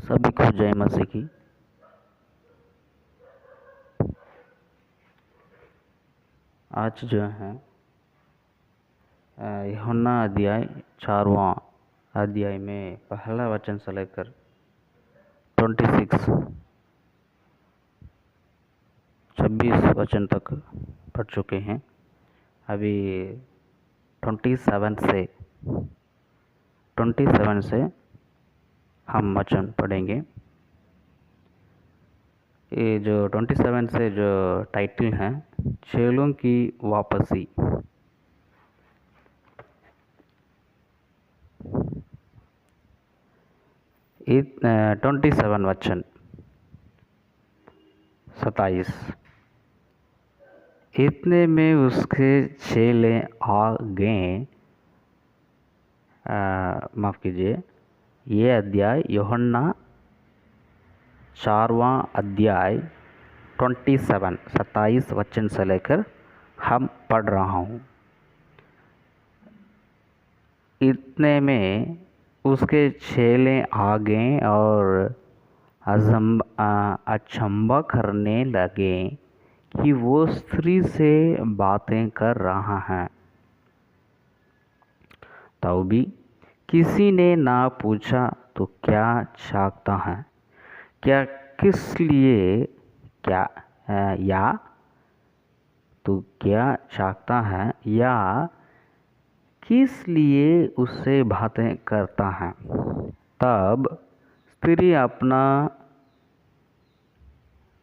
सभी को जय मसीह की। आज जो है यूहन्ना अध्याय 4वां अध्याय में पहला वचन से लेकर 26 वचन तक पढ़ चुके हैं। अभी 27 से हम वचन पढ़ेंगे। ये जो 27 से जो टाइटल है चेलों की वापसी। ये 27 वचन 27। इतने में उसके चेले आ गए। माफ़ कीजिए, ये अध्याय यूहन्ना 4वां अध्याय 27 वचन से लेकर हम पढ़ रहा हूँ। इतने में उसके चेले आ गए और अचंभा करने लगे कि वो स्त्री से बातें कर रहा है। तो भी किसी ने ना पूछा तो क्या चाहता है, क्या किस लिए, क्या या तो क्या चाहता है या किस लिए उससे बातें करता है। तब स्त्री अपना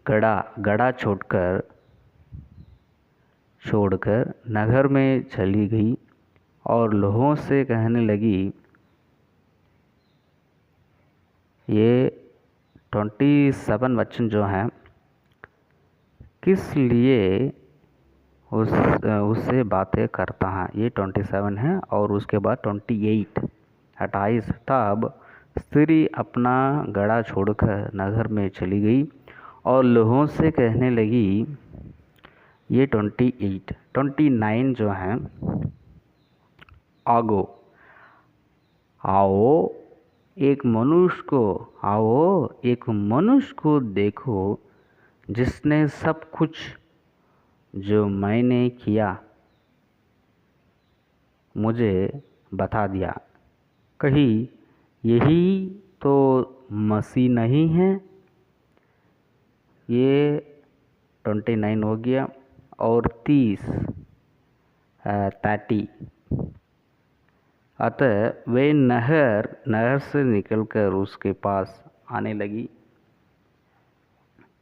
घड़ा छोड़कर नगर में चली गई और लोगों से कहने लगी। ये 27 वचन जो है किस लिए उससे बातें करता है, ये 27 है। और उसके बाद 28। तब स्त्री अपना घड़ा छोड़कर नगर में चली गई और लोगों से कहने लगी, ये 29 जो है आओ एक मनुष्य को देखो जिसने सब कुछ जो मैंने किया मुझे बता दिया। कहीं यही तो मसीह नहीं है। ये 29 हो गया। और 30 अतः वे नहर से निकलकर उसके पास आने लगी।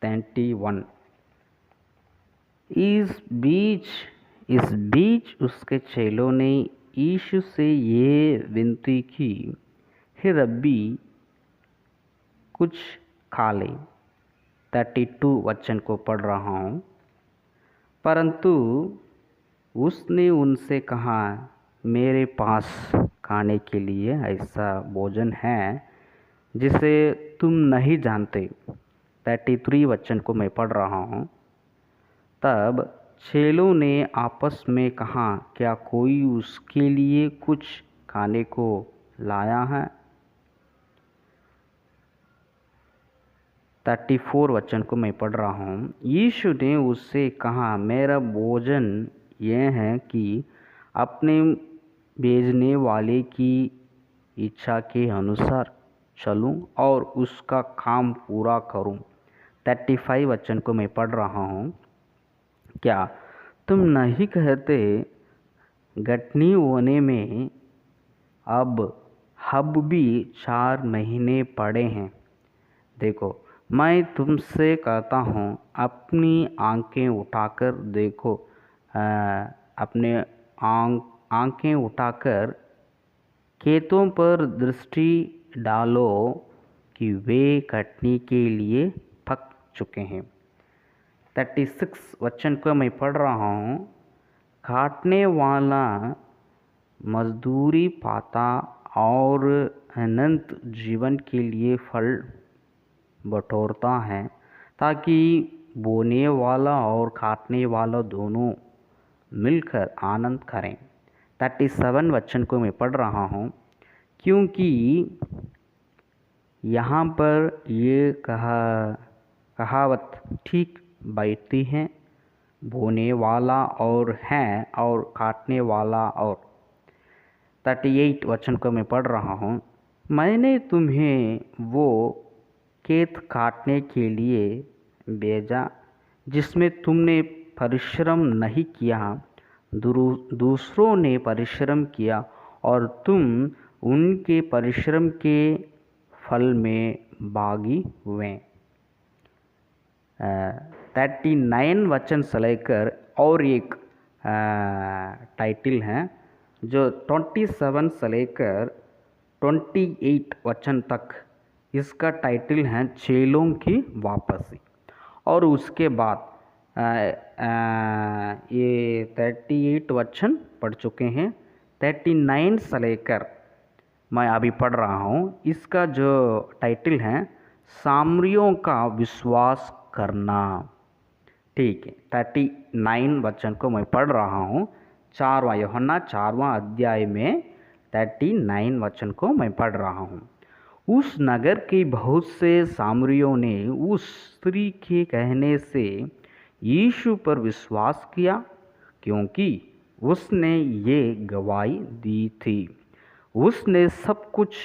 31 इस बीच उसके चेलों ने यीशु से ये विनती की, हे रब्बी कुछ खा ले। 32 वचन को पढ़ रहा हूँ। परंतु उसने उनसे कहा, मेरे पास खाने के लिए ऐसा भोजन है जिसे तुम नहीं जानते। 33 वचन को मैं पढ़ रहा हूँ। तब चेलों ने आपस में कहा, क्या कोई उसके लिए कुछ खाने को लाया है। 34 वचन को मैं पढ़ रहा हूँ। यीशु ने उससे कहा, मेरा भोजन यह है कि अपने भेजने वाले की इच्छा के अनुसार चलूं और उसका काम पूरा करूं। 35 वचन को मैं पढ़ रहा हूँ। क्या तुम नहीं कहते गठनी होने में अब भी 4 महीने पड़े हैं। देखो मैं तुमसे कहता हूँ, अपनी आंखें उठाकर देखो, अपने आंखें उठाकर खेतों पर दृष्टि डालो कि वे कटनी के लिए पक चुके हैं। 36 वचन को मैं पढ़ रहा हूँ। काटने वाला मजदूरी पाता और अनंत जीवन के लिए फल बटोरता है, ताकि बोने वाला और काटने वाला दोनों मिलकर आनंद करें। 37 वचन को मैं पढ़ रहा हूँ। क्योंकि यहाँ पर ये कहावत ठीक बैठती है। बोने वाला और है और काटने वाला और। 38 वचन को मैं पढ़ रहा हूँ। मैंने तुम्हें वो खेत काटने के लिए भेजा जिसमें तुमने परिश्रम नहीं किया, दूसरों ने परिश्रम किया और तुम उनके परिश्रम के फल में भागी हुए। 39 वचन से लेकर और एक टाइटल है जो 27 से लेकर 28 वचन तक, इसका टाइटल है चेलों की वापसी। और उसके बाद ये 38 वचन पढ़ चुके हैं। 39 से लेकर मैं अभी पढ़ रहा हूँ, इसका जो टाइटल है सामरियों का विश्वास करना। ठीक है, 39 वचन को मैं पढ़ रहा हूँ। 4वां यूहन्ना 4वां अध्याय में 39 वचन को मैं पढ़ रहा हूँ। उस नगर के बहुत से सामरियों ने उस स्त्री के कहने से यीशु पर विश्वास किया, क्योंकि उसने ये गवाही दी थी, उसने सब कुछ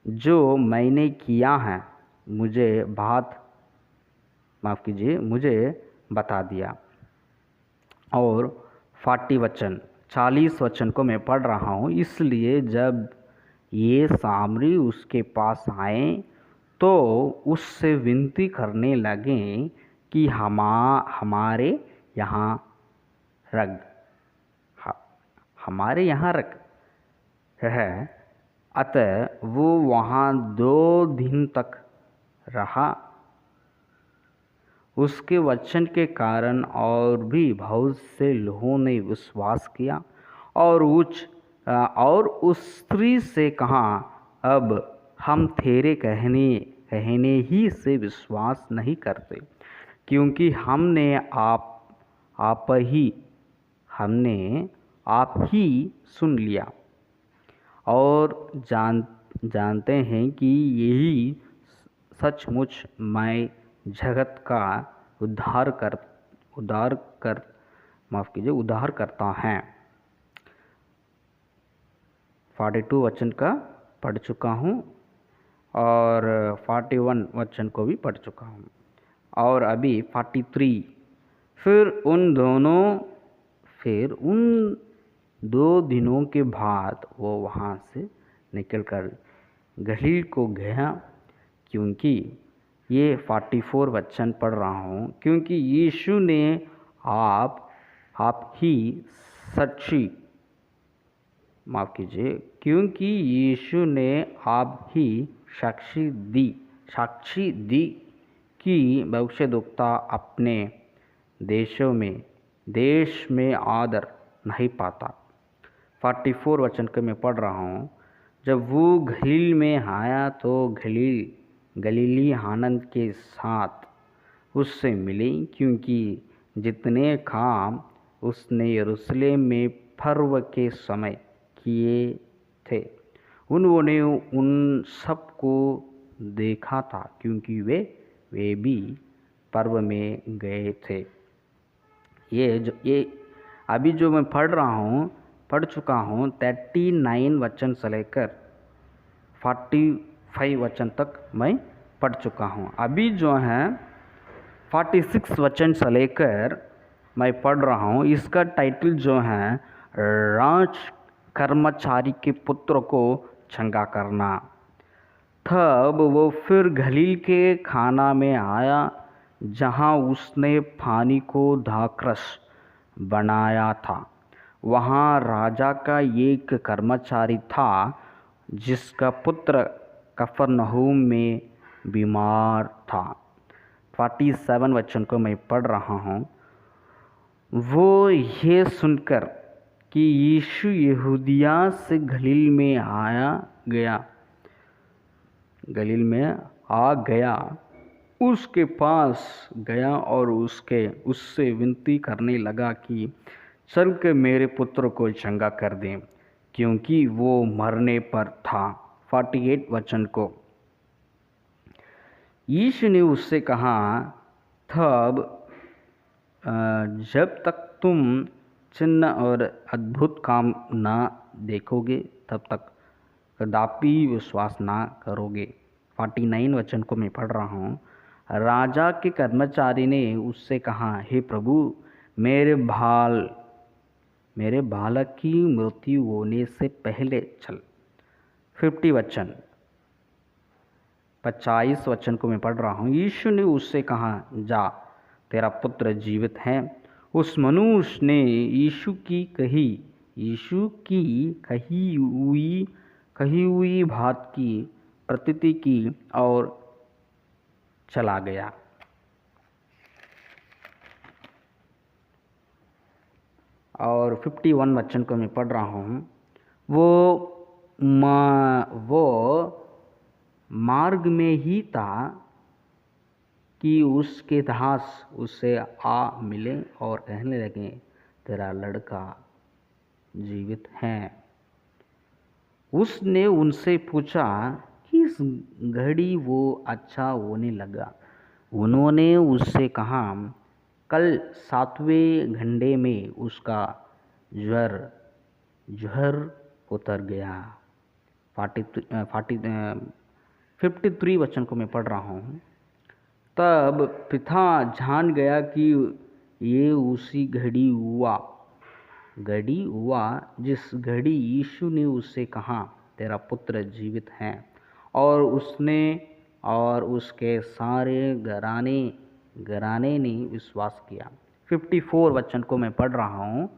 जो मैंने किया है मुझे बता दिया। और 40 वचन को मैं पढ़ रहा हूँ। इसलिए जब ये सामरी उसके पास आए तो उससे विनती करने लगे कि हमारे यहाँ रख है। अतः वो वहाँ 2 दिन तक रहा। उसके वचन के कारण और भी बहुत से लोगों ने विश्वास किया और उस स्त्री से कहा, अब हम तेरे कहने ही से विश्वास नहीं करते, क्योंकि हमने आप ही सुन लिया और जानते हैं कि यही सचमुच मैं जगत का उद्धार करता है। 42 वचन का पढ़ चुका हूँ और 41 वचन को भी पढ़ चुका हूँ और अभी 43। फिर उन 2 दिनों के बाद वो वहाँ से निकलकर गलील को गया, क्योंकि ये 44 वचन पढ़ रहा हूँ, क्योंकि यीशु ने क्योंकि यीशु ने आप ही साक्षी दी कि भविष्यद्वक्ता अपने देश में आदर नहीं पाता। 44 वचन को मैं पढ़ रहा हूँ। जब वो गलील में आया तो गलीली आनंद के साथ उससे मिले, क्योंकि जितने काम उसने यरूशलेम में पर्व के समय किए थे उन्होंने उन सबको देखा था, क्योंकि वे भी पर्व में गए थे। ये अभी जो मैं पढ़ चुका हूँ 39 वचन से लेकर 45 वचन तक मैं पढ़ चुका हूँ। अभी जो है 46 वचन से लेकर मैं पढ़ रहा हूँ। इसका टाइटल जो है राज कर्मचारी के पुत्र को चंगा करना। तब वो फिर गलील के खाना में आया, जहाँ उसने पानी को दाखरस बनाया था। वहाँ राजा का एक कर्मचारी था, जिसका पुत्र कफरनहूम में बीमार था। 47 वचन को मैं पढ़ रहा हूँ। वो ये सुनकर कि यीशु यहूदिया से गलील में आ गया उसके पास गया और उससे विनती करने लगा कि चल के मेरे पुत्र को चंगा कर दें, क्योंकि वो मरने पर था। 48 वचन को यीशु ने उससे कहा, तब जब तक तुम चिन्ह और अद्भुत काम न देखोगे तब तक कदापि विश्वास ना करोगे। 49 वचन को मैं पढ़ रहा हूँ। राजा के कर्मचारी ने उससे कहा, हे प्रभु, मेरे बालक की मृत्यु होने से पहले चल। 50 वचन 25 वचन को मैं पढ़ रहा हूँ। यीशु ने उससे कहा, जा, तेरा पुत्र जीवित है। उस मनुष्य ने यीशु की कही हुई बात की प्रतीति की और चला गया। और 51 वचन को मैं पढ़ रहा हूँ। वो मार्ग में ही था कि उसके दास उससे आ मिले और कहने लगे, तेरा लड़का जीवित है। उसने उनसे पूछा, किस घड़ी वो अच्छा होने लगा? उन्होंने उससे कहा, कल 7वें घंटे में उसका ज्वर उतर गया। 53 वचन को मैं पढ़ रहा हूँ। तब पिता जान गया कि ये उसी घड़ी हुआ जिस घड़ी यीशु ने उससे कहा, तेरा पुत्र जीवित है, और उसने और उसके सारे घराने ने विश्वास किया। 54 वचन को मैं पढ़ रहा हूँ।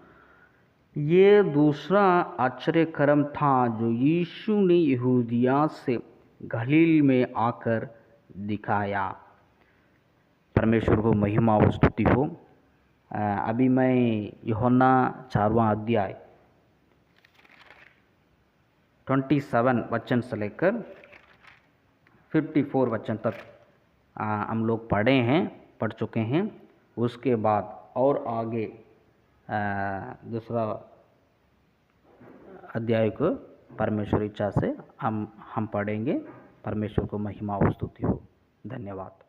ये दूसरा आश्चर्यकर्म था जो यीशु ने यहूदिया से गलील में आकर दिखाया। परमेश्वर को महिमा और स्तुति हो। अभी मैं यूहन्ना 4वां अध्याय 27 वचन से लेकर 54 वचन तक हम लोग पढ़ चुके हैं। उसके बाद और आगे दूसरा अध्याय को परमेश्वर इच्छा से हम पढ़ेंगे। परमेश्वर को महिमा और स्तुति हो। धन्यवाद।